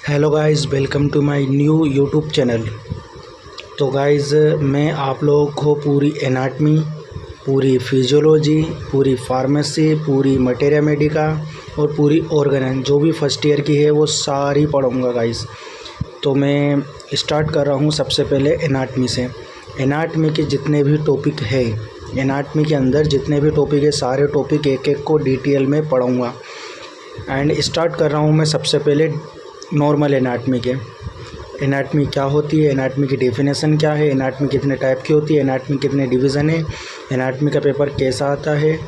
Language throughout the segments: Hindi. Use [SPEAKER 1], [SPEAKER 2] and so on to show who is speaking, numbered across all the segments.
[SPEAKER 1] Hello guys, welcome to my new YouTube channel. तो गाइस, मैं आप लोगों को पूरी एनाटमी, पूरी फिजियोलॉजी, पूरी फार्मेसी, पूरी मटेरिया मेडिका और पूरी ऑर्गन जो भी फर्स्ट ईयर की है वो सारी पढ़ाऊँगा गाइस। तो मैं स्टार्ट कर रहा हूँ सबसे पहले एनाटमी से। एनाटमी के जितने भी टॉपिक है, एनाटमी के अंदर जितने भी टॉपिक है, सारे टॉपिक एक एक को डिटेल में पढ़ाऊँगा। एंड स्टार्ट कर रहा हूँ मैं सबसे पहले नॉर्मल एनाटमी के। एनाटमी क्या होती है, एनाटमी की डेफिनेशन क्या है, एनाटमी कितने टाइप की होती है, एनाटमी कितने डिवीज़न है, एनाटमी का पेपर कैसा आता है,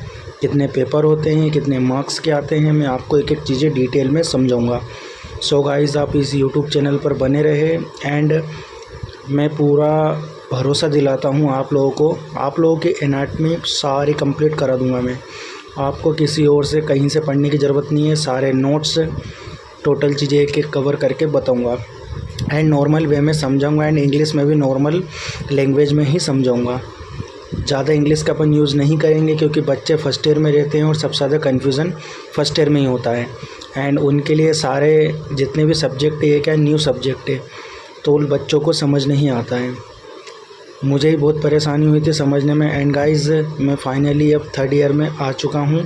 [SPEAKER 1] कितने पेपर होते हैं, कितने मार्क्स के आते हैं, मैं आपको एक एक चीज़ें डिटेल में समझाऊंगा। सो गाइस, आप इस यूट्यूब चैनल पर बने रहे एंड मैं पूरा भरोसा दिलाता हूँ आप लोगों की एनाटमी सारी कंप्लीट करा दूँगा। मैं आपको किसी और से कहीं से पढ़ने की ज़रूरत नहीं है, सारे नोट्स टोटल चीज़ें एक एक कवर करके बताऊंगा एंड नॉर्मल वे में समझाऊंगा एंड इंग्लिश में भी नॉर्मल लैंग्वेज में ही समझाऊंगा। ज़्यादा इंग्लिश का अपन यूज़ नहीं करेंगे क्योंकि बच्चे फर्स्ट ईयर में रहते हैं और सबसे ज़्यादा कन्फ्यूज़न फर्स्ट ईयर में ही होता है एंड उनके लिए सारे जितने भी सब्जेक्ट है क्या न्यू सब्जेक्ट है, तो उन बच्चों को समझ नहीं आता है। मुझे ही बहुत परेशानी हुई थी समझने में। एंड गाइस, मैं फाइनली अब थर्ड ईयर में आ चुका हूँ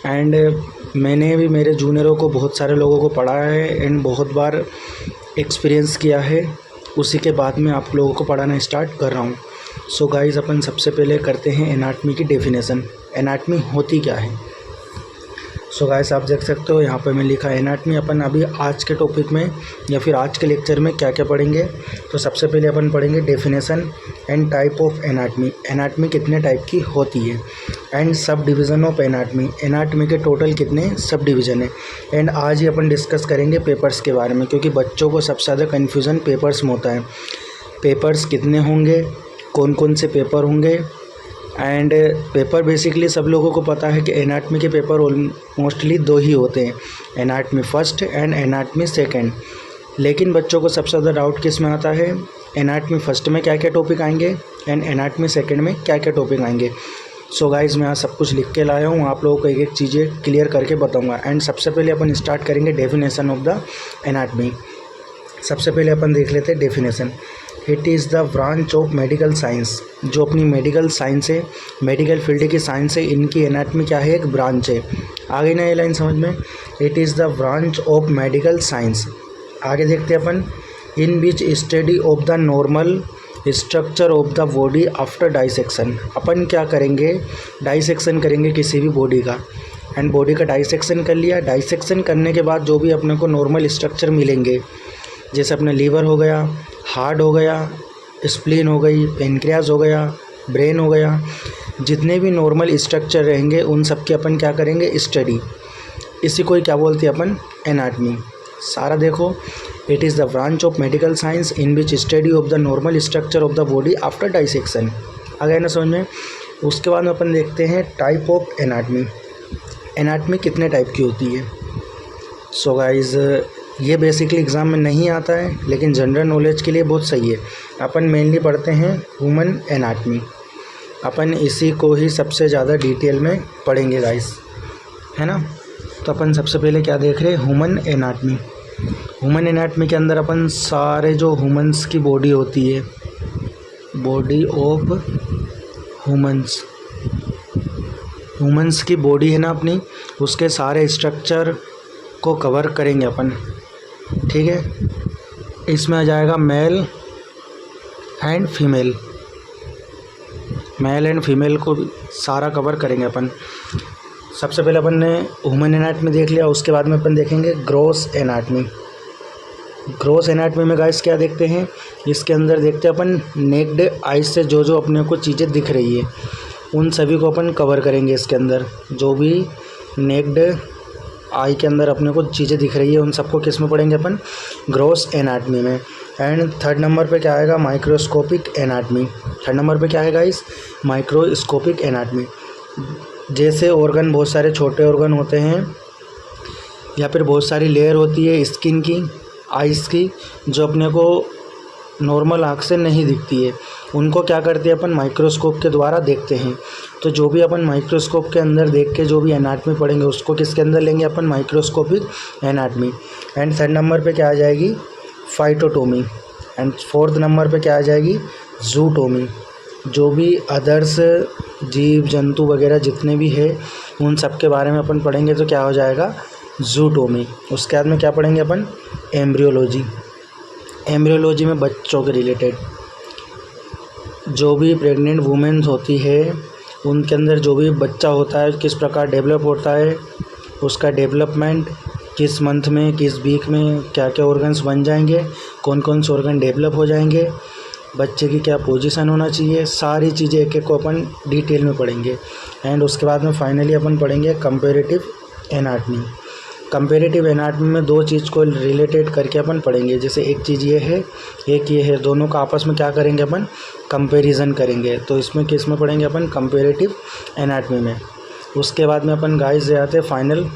[SPEAKER 1] एंड मैंने भी मेरे जूनियरों को बहुत सारे लोगों को पढ़ाया है एंड बहुत बार एक्सपीरियंस किया है। उसी के बाद में आप लोगों को पढ़ाना स्टार्ट कर रहा हूँ। सो गाइस, अपन सबसे पहले करते हैं एनाटमी की डेफिनेशन। एनाटमी होती क्या है? सो गाइस, आप देख सकते हो यहाँ पे मैं लिखा है एनाटमी। अपन अभी आज के टॉपिक में या फिर आज के लेक्चर में क्या क्या पढ़ेंगे, तो सबसे पहले अपन पढ़ेंगे definition and type of anatomy. Anatomy कितने टाइप की होती है and sub division of anatomy. Anatomy के टोटल कितने सब डिवीज़न है एंड आज ही अपन डिस्कस करेंगे पेपर्स के बारे में, क्योंकि बच्चों को सबसे ज़्यादा कन्फ्यूज़न पेपर्स में होता है। पेपर्स कितने होंगे, कौन कौन से पेपर होंगे एंड पेपर बेसिकली सब लोगों को पता है कि एनाटमी के पेपर मोस्टली दो ही होते हैं, anatomy first and anatomy second. लेकिन बच्चों को सबसे ज़्यादा डाउट किस में आता है, एनाटमी फर्स्ट में क्या क्या टॉपिक आएंगे एंड एनाटमी सेकंड में क्या क्या टॉपिक आएंगे। सो गाइस, मैं आज सब कुछ लिख के लाया हूँ, आप लोगों को एक एक चीज़ें क्लियर करके बताऊँगा। एंड सबसे पहले अपन स्टार्ट करेंगे डेफिनेशन ऑफ द एनाटमी। सबसे पहले अपन देख लेते हैं definition. It is the branch of medical science. जो अपनी मेडिकल साइंस है, मेडिकल फील्ड की साइंस है, इनकी एनाटमी क्या है, एक ब्रांच है। आगे ना ये लाइन समझ में, it is the branch of medical science. आगे देखते हैं अपन, in which study of the normal structure of the body after dissection. अपन क्या करेंगे, डाइसेक्शन करेंगे किसी भी बॉडी का एंड बॉडी का डाइसेक्शन कर लिया। डाइसेक्शन करने के बाद जो भी अपने को नॉर्मल स्ट्रक्चर मिलेंगे, जैसे अपना लीवर हो गया, हार्ट हो गया, स्प्लीन हो गई, पेनक्रियाज हो गया, ब्रेन हो गया, जितने भी नॉर्मल स्ट्रक्चर रहेंगे उन सब की अपन क्या करेंगे, स्टडी। इसी को क्या बोलते हैं अपन, एनाटमी। सारा देखो, it is the branch of medical science in which study of the normal structure of the body after dissection. आ गया ना समझ में। उसके बाद में अपन देखते हैं टाइप ऑफ एनाटमी। एनाटमी कितने टाइप की होती है। सो गाइज, ये बेसिकली एग्ज़ाम में नहीं आता है लेकिन जनरल नॉलेज के लिए बहुत सही है। अपन मेनली पढ़ते हैं ह्यूमन एनाटमी। अपन इसी को ही सबसे ज़्यादा डिटेल में पढ़ेंगे गाइस, है ना। तो अपन सबसे पहले क्या देख रहे हैं, ह्यूमन एनाटमी। ह्यूमन एनाटमी के अंदर अपन सारे जो ह्यूमंस की बॉडी होती है, बॉडी ऑफ ह्यूमंस की बॉडी है ना अपनी, उसके सारे स्ट्रक्चर को कवर करेंगे अपन, ठीक है। इसमें आ जाएगा male and female. Male and female को सारा कवर करेंगे अपन। सबसे पहले अपन ने ह्यूमन एनाटमी देख लिया, उसके बाद में अपन देखेंगे ग्रॉस एनाटमी। ग्रॉस एनाटमी में गाइस क्या देखते हैं, इसके अंदर देखते हैं अपन नेक्ड आइज से जो जो अपने को चीज़ें दिख रही है उन सभी को अपन कवर करेंगे। इसके अंदर जो भी नेक्ड आई के अंदर अपने को चीज़ें दिख रही है उन सबको किस में पढ़ेंगे अपन, ग्रॉस एनाटमी में। एंड थर्ड नंबर पे क्या आएगा, माइक्रोस्कोपिक एनाटमी। थर्ड नंबर पे क्या है गाइस, माइक्रोस्कोपिक एनाटमी। जैसे ऑर्गन, बहुत सारे छोटे ऑर्गन होते हैं या फिर बहुत सारी लेयर होती है स्किन की, आइस की, जो अपने को नॉर्मल आँख से नहीं दिखती है, उनको क्या करते हैं अपन माइक्रोस्कोप के द्वारा देखते हैं। तो जो भी अपन माइक्रोस्कोप के अंदर देख के जो भी एनाटमी पढ़ेंगे उसको किसके अंदर लेंगे अपन, microscopic anatomy. And third number पे क्या आ जाएगी, फाइटोटोमी। एंड फोर्थ नंबर पे क्या आ जाएगी, जूटोमी। जो भी अदर्स जीव जंतु वगैरह जितने भी है उन सब के बारे में अपन पढ़ेंगे तो क्या हो जाएगा, जूटोमी। उसके बाद में क्या पढ़ेंगे अपन, एम्ब्रियोलॉजी। एम्ब्रियोलॉजी में बच्चों के रिलेटेड जो भी प्रेग्नेंट वुमेन्स होती है उनके अंदर जो भी बच्चा होता है किस प्रकार डेवलप होता है, उसका डेवलपमेंट किस मंथ में किस वीक में क्या क्या ऑर्गन्स बन जाएंगे, कौन कौन से ऑर्गन डेवलप हो जाएंगे, बच्चे की क्या पोजीशन होना चाहिए, सारी चीज़ें एक एक को अपन डिटेल में पढ़ेंगे। एंड उसके बाद में फाइनली अपन पढ़ेंगे कंपैरेटिव एनाटमी। कंपैरेटिव एनाटमी में दो चीज़ को रिलेटेड करके अपन पढ़ेंगे, जैसे एक चीज़ ये है एक ये है, दोनों का आपस में क्या करेंगे अपन, कंपैरिजन करेंगे। तो इसमें किस में पढ़ेंगे अपन, कंपैरेटिव एनाटमी में। उसके बाद में अपन गाइस आते हैं फाइनल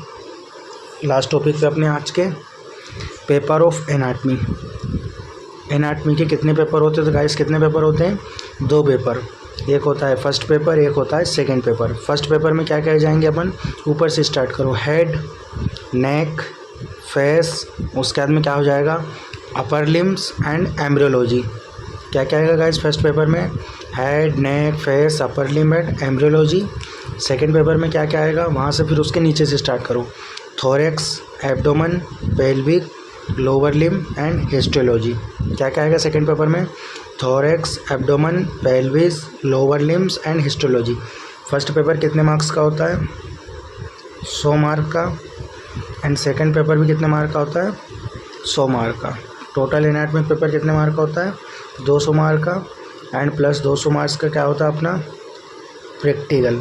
[SPEAKER 1] लास्ट टॉपिक पे अपने आज के, पेपर ऑफ एनाटमी। एनाटमी के कितने पेपर होते हैं, तो गाइस कितने पेपर होते हैं, 2 पेपर। एक होता है फर्स्ट पेपर, एक होता है सेकंड पेपर। फर्स्ट पेपर में क्या क्या जाएंगे अपन, ऊपर से स्टार्ट करो, हेड, नेक, फेस। उसके बाद में क्या हो जाएगा, अपर लिम्स एंड एम्ब्रियोलॉजी। क्या क्या आएगा गाइस फर्स्ट पेपर में, head, neck, face, upper limb and embryology. Second paper में क्या क्या आएगा, वहाँ से फिर उसके नीचे से स्टार्ट करो, thorax, abdomen, pelvic, lower limb and histology. क्या क्या आएगा सेकंड पेपर में, thorax, abdomen, pelvis, lower limbs and histology. First paper कितने मार्क्स का होता है, 100 मार्क का। एंड सेकंड पेपर भी कितने मार्क का होता है, 100 मार्क का। टोटल एनाटमी पेपर कितने मार्क का होता है, 200 मार्क का। एंड प्लस 200 मार्क्स का क्या होता है अपना, प्रैक्टिकल।